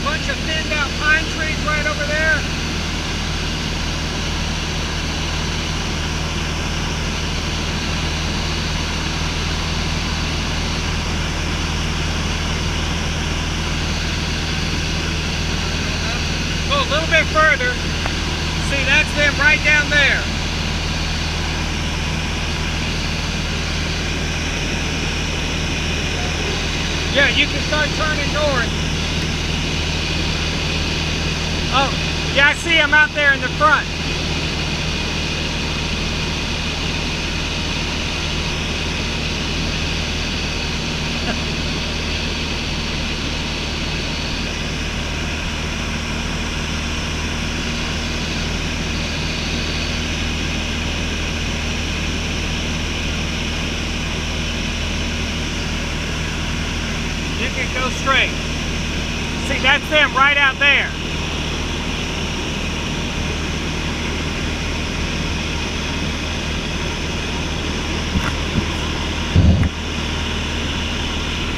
bunch of thinned out pine trees right over there. Go a little bit further. See, that's them right down there. Yeah, you can start turning north. Oh, yeah, I see them out there in the front. You can go straight. See, that's them right out there.